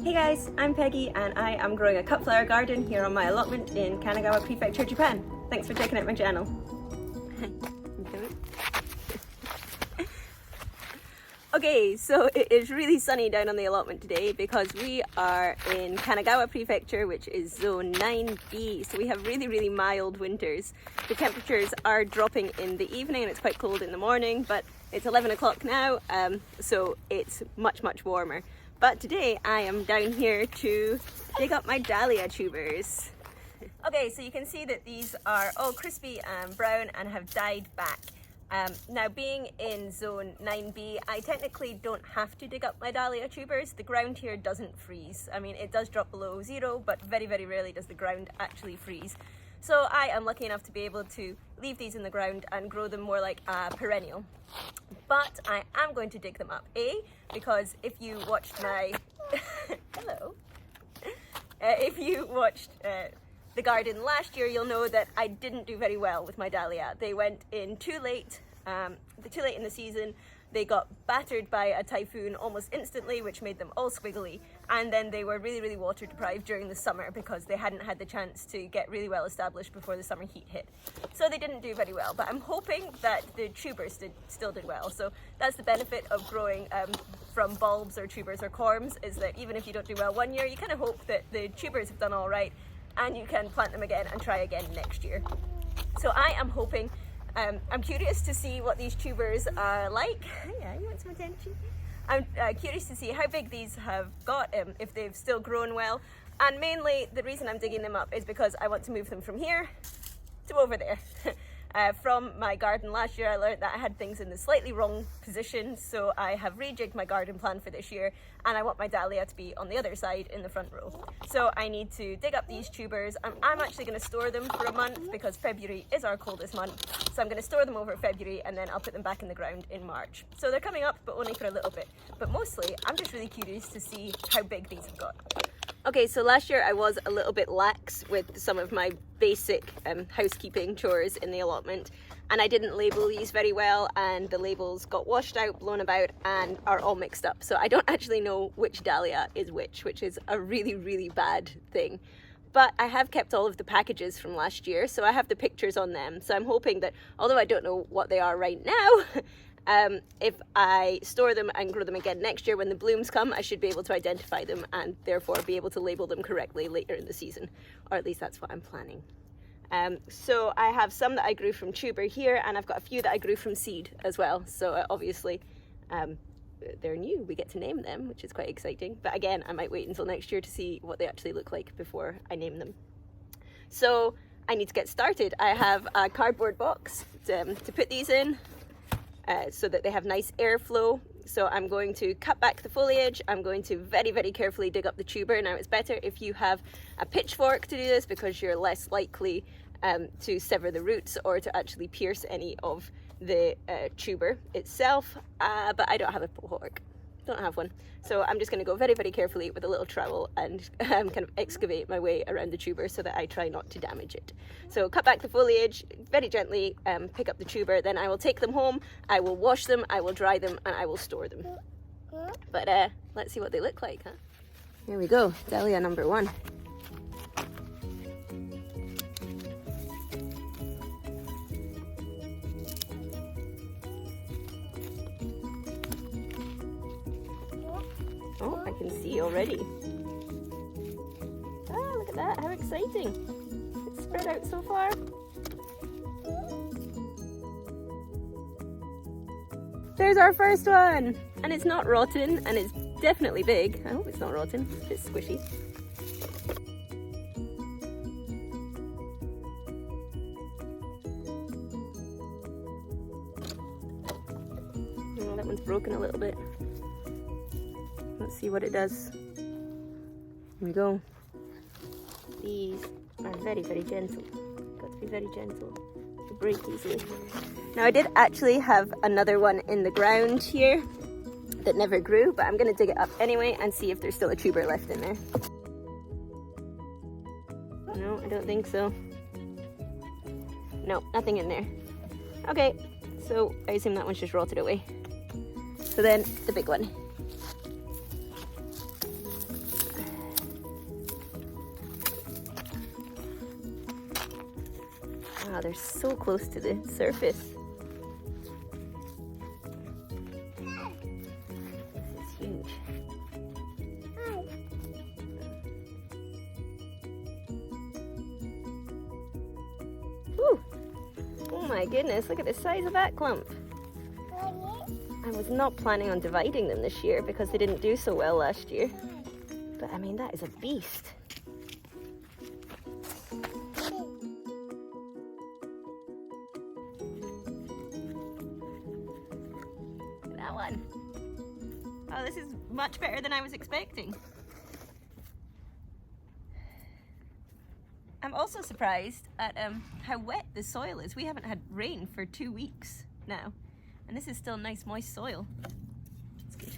Hey guys, I'm Peggy and I am growing a cut flower garden here on my allotment in Kanagawa Prefecture, Japan. Thanks for checking out my channel. Okay, so it is really sunny down on the allotment today because we are in Kanagawa Prefecture, which is zone 9B. So we have really mild winters. The temperatures are dropping in the evening and it's quite cold in the morning, but it's 11 o'clock now, so it's much warmer. But today I am down here to dig up my dahlia tubers. Okay, so you can see that these are all crispy and brown and have died back. Now, being in zone 9B, I technically don't have to dig up my dahlia tubers. The ground here doesn't freeze. I mean, it does drop below zero, but very rarely does the ground actually freeze. So I am lucky enough to be able to leave these in the ground and grow them more like a perennial. But I am going to dig them up, because if you watched my... Hello. If you watched the garden last year, you'll know that I didn't do very well with my dahlia. They went in too late in the season. They got battered by a typhoon almost instantly, which made them all squiggly. And then they were really water deprived during the summer because they hadn't had the chance to get really well established before the summer heat hit. So they didn't do very well, but I'm hoping that the tubers still did well. So that's the benefit of growing from bulbs or tubers or corms, is that even if you don't do well one year, you kind of hope that the tubers have done all right and you can plant them again and try again next year. So I am hoping, I'm curious to see what these tubers are like. Yeah, you want some attention? I'm curious to see how big these have got, if they've still grown well. And mainly the reason I'm digging them up is because I want to move them from here to over there. From my garden last year, I learned that I had things in the slightly wrong position, so I have rejigged my garden plan for this year, and I want my dahlia to be on the other side in the front row. So I need to dig up these tubers. I'm actually going to store them for a month because February is our coldest month, so I'm going to store them over February and then I'll put them back in the ground in March. So they're coming up, but only for a little bit. But mostly, I'm just really curious to see how big these have got. Okay, so last year I was a little bit lax with some of my basic housekeeping chores in the allotment, and I didn't label these very well, and the labels got washed out, blown about, and are all mixed up. So I don't actually know which dahlia is which is a really bad thing. But I have kept all of the packages from last year, so I have the pictures on them. So I'm hoping that, although I don't know what they are right now, if I store them and grow them again next year when the blooms come, I should be able to identify them and therefore be able to label them correctly later in the season, or at least that's what I'm planning. So I have some that I grew from tuber here, and I've got a few that I grew from seed as well. So obviously they're new, we get to name them, which is quite exciting. But again, I might wait until next year to see what they actually look like before I name them. So I need to get started. I have a cardboard box to put these in. So that they have nice airflow. So I'm going to cut back the foliage. I'm going to very carefully dig up the tuber. Now, it's better if you have a pitchfork to do this because you're less likely to sever the roots or to actually pierce any of the tuber itself, but I don't have a pitchfork. Don't have one. So I'm just going to go very carefully with a little trowel and kind of excavate my way around the tuber so that I try not to damage it. So cut back the foliage, very gently pick up the tuber, then I will take them home, I will wash them, I will dry them, and I will store them. But let's see what they look like, huh? Here we go, dahlia number 1. Oh, I can see already. Ah, look at that, how exciting. It's spread out so far. There's our first one! And it's not rotten, and it's definitely big. I hope it's not rotten, it's a bit squishy. Oh, that one's broken a little bit. Let's see what it does. Here we go. These are very gentle. Got to be very gentle to break easily. Now, I did actually have another one in the ground here that never grew, but I'm going to dig it up anyway and see if there's still a tuber left in there. No, I don't think so. No, nothing in there. Okay, so I assume that one's just rotted away. So then the big one. Wow, they're so close to the surface. This is huge. Whew. Oh my goodness, look at the size of that clump. I was not planning on dividing them this year because they didn't do so well last year. But I mean, that is a beast. That one. Oh, this is much better than I was expecting. I'm also surprised at how wet the soil is. We haven't had rain for 2 weeks now, and this is still nice moist soil. It's good.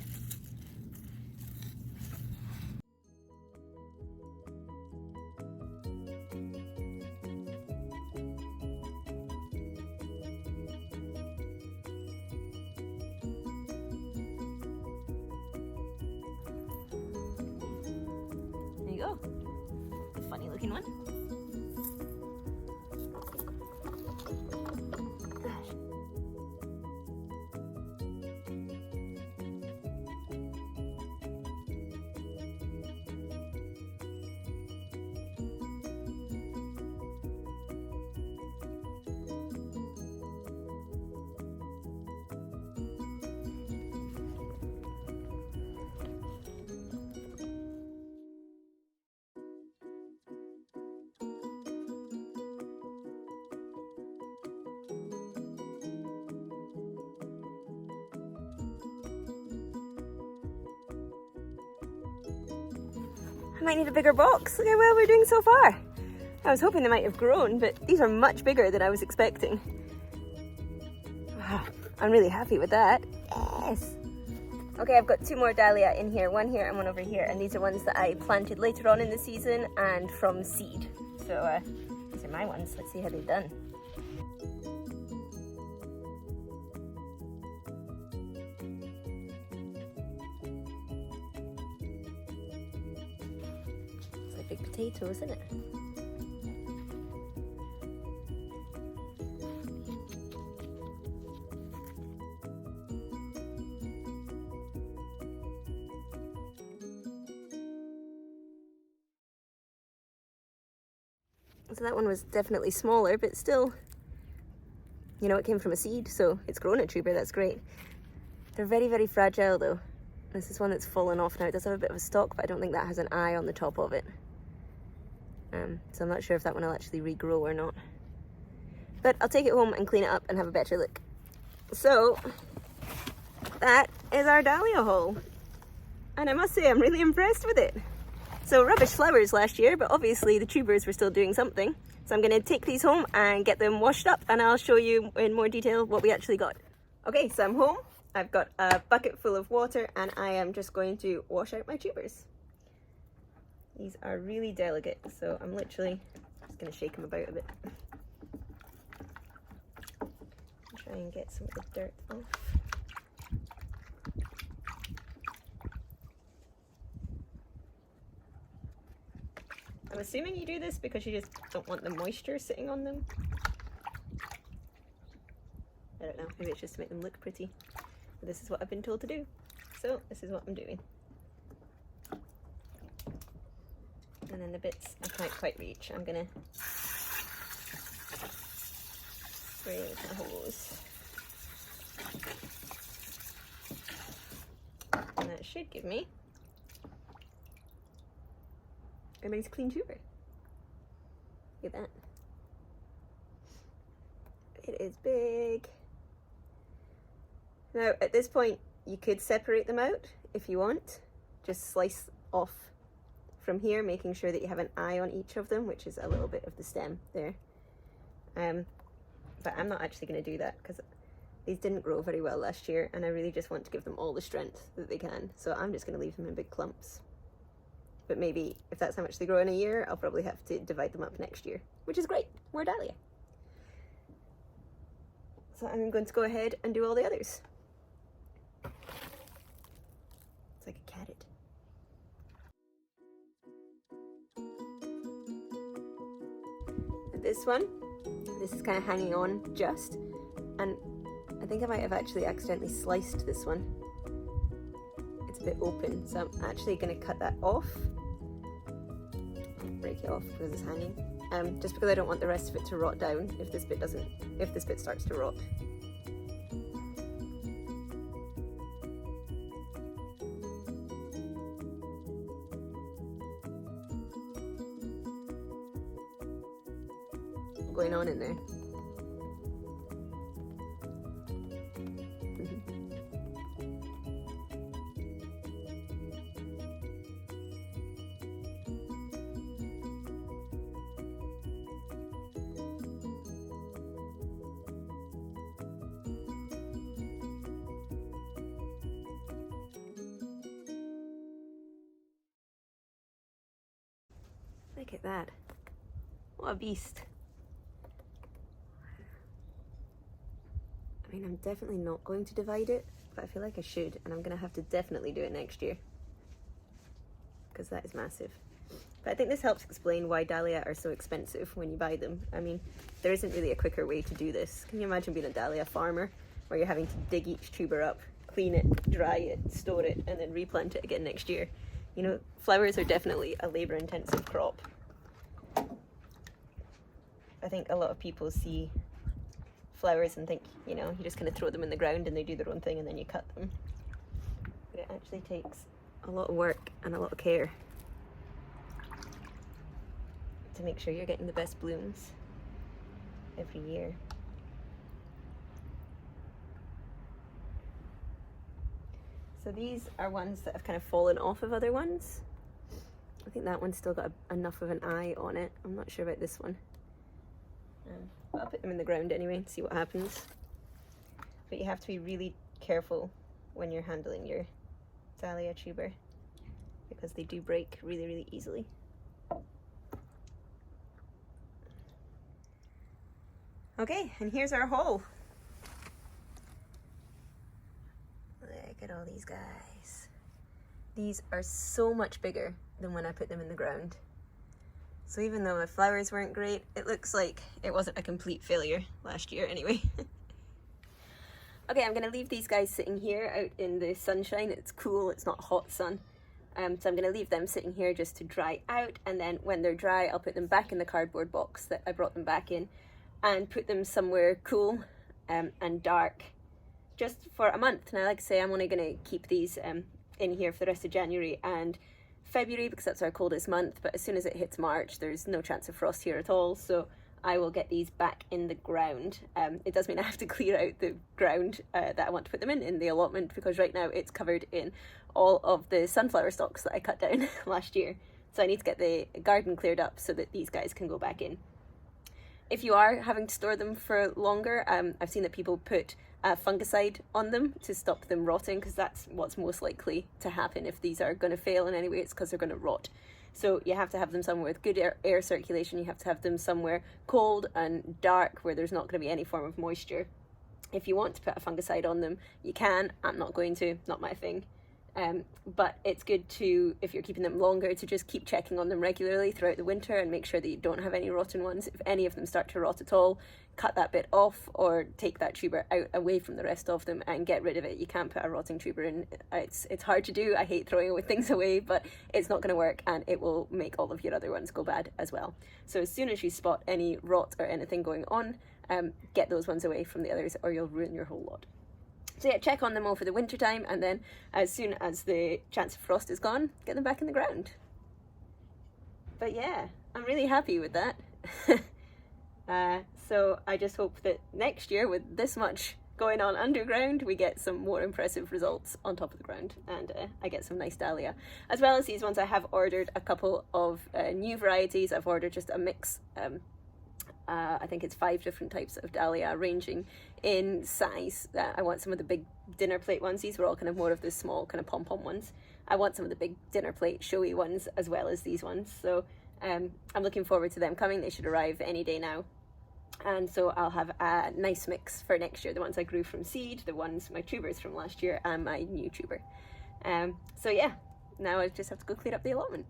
There you go. A funny looking one. I might need a bigger box. Look how well we're doing so far. I was hoping they might have grown, but these are much bigger than I was expecting. Wow, I'm really happy with that. Yes. Okay, I've got 2 more Dahlia in here, one here and one over here, and these are ones that I planted later on in the season and from seed. So these are my ones. Let's see how they've done. Big potato, isn't it? So that one was definitely smaller, but still, you know, it came from a seed, so it's grown a tuber. That's great. They're very, very fragile though. This is one that's fallen off now. It does have a bit of a stalk, but I don't think that has an eye on the top of it. So I'm not sure if that one will actually regrow or not. But I'll take it home and clean it up and have a better look. So that is our Dahlia haul. And I must say I'm really impressed with it. So rubbish flowers last year, but obviously the tubers were still doing something. So I'm going to take these home and get them washed up, and I'll show you in more detail what we actually got. Okay, so I'm home. I've got a bucket full of water and I am just going to wash out my tubers. These are really delicate, so I'm literally just going to shake them about a bit. Try and get some of the dirt off. I'm assuming you do this because you just don't want the moisture sitting on them. I don't know, maybe it's just to make them look pretty. But this is what I've been told to do. So this is what I'm doing. And then the bits I can't quite reach, I'm gonna spray with my hose. And that should give me a nice clean tuber. Look at that. It is big. Now at this point you could separate them out if you want. Just slice off from here, making sure that you have an eye on each of them, which is a little bit of the stem there. But I'm not actually going to do that because these didn't grow very well last year and I really just want to give them all the strength that they can. So I'm just going to leave them in big clumps. But maybe if that's how much they grow in a year, I'll probably have to divide them up next year, which is great. More Dahlia. So I'm going to go ahead and do all the others. It's like a carrot. This one, this is kind of hanging on just, and I think I might have actually accidentally sliced this one. It's a bit open, so I'm actually going to cut that off. Break it off because it's hanging. Just because I don't want the rest of it to rot down if this bit starts to rot. Going on in there. Look at that. What a beast. I mean, I'm definitely not going to divide it, but I feel like I should, and I'm going to have to definitely do it next year because that is massive. But I think this helps explain why Dahlia are so expensive when you buy them. I mean, there isn't really a quicker way to do this. Can you imagine being a Dahlia farmer where you're having to dig each tuber up, clean it, dry it, store it, and then replant it again next year? You know, flowers are definitely a labor-intensive crop. I think a lot of people see flowers and think, you know, you just kind of throw them in the ground and they do their own thing and then you cut them. But it actually takes a lot of work and a lot of care to make sure you're getting the best blooms every year. So these are ones that have kind of fallen off of other ones. I think that one's still got enough of an eye on it. I'm not sure about this one. But I'll put them in the ground anyway and see what happens. But you have to be really careful when you're handling your Dahlia tuber because they do break really, really easily. Okay, and here's our haul. Look at all these guys. These are so much bigger than when I put them in the ground. So even though my flowers weren't great, it looks like it wasn't a complete failure last year anyway. Okay, I'm gonna leave these guys sitting here out in the sunshine. It's cool, it's not hot sun. So I'm gonna leave them sitting here just to dry out, and then when they're dry, I'll put them back in the cardboard box that I brought them back in and put them somewhere cool and dark just for a month. Now, like I say, I'm only gonna keep these in here for the rest of January and February because that's our coldest month, but as soon as it hits March there's no chance of frost here at all, so I will get these back in the ground. It does mean I have to clear out the ground that I want to put them in the allotment because right now it's covered in all of the sunflower stalks that I cut down last year, so I need to get the garden cleared up so that these guys can go back in. If you are having to store them for longer, I've seen that people put fungicide on them to stop them rotting because that's what's most likely to happen if these are going to fail in any way. It's because they're going to rot. So you have to have them somewhere with good air circulation. You have to have them somewhere cold and dark where there's not going to be any form of moisture. If you want to put a fungicide on them, you can. I'm not going to, not my thing. But it's good to, if you're keeping them longer, to just keep checking on them regularly throughout the winter and make sure that you don't have any rotten ones. If any of them start to rot at all, cut that bit off or take that tuber out away from the rest of them and get rid of it. You can't put a rotting tuber in. It's hard to do. I hate throwing things away, but it's not going to work and it will make all of your other ones go bad as well. So as soon as you spot any rot or anything going on, get those ones away from the others or you'll ruin your whole lot. So yeah, check on them over the winter time, and then as soon as the chance of frost is gone, get them back in the ground. But yeah, I'm really happy with that. So I just hope that next year, with this much going on underground, we get some more impressive results on top of the ground, and I get some nice Dahlia. As well as these ones, I have ordered a couple of new varieties. I've ordered just a mix. I think it's 5 different types of Dahlia, ranging in size. I want some of the big dinner plate ones. These were all kind of more of the small kind of pom-pom ones. I want some of the big dinner plate showy ones as well as these ones. So I'm looking forward to them coming. They should arrive any day now. And so I'll have a nice mix for next year. The ones I grew from seed, the ones, my tubers from last year, and my new tuber. So yeah, now I just have to go clear up the allotment.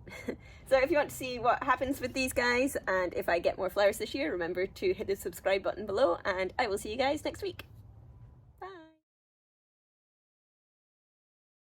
So if you want to see what happens with these guys and if I get more flowers this year, remember to hit the subscribe button below, and I will see you guys next week.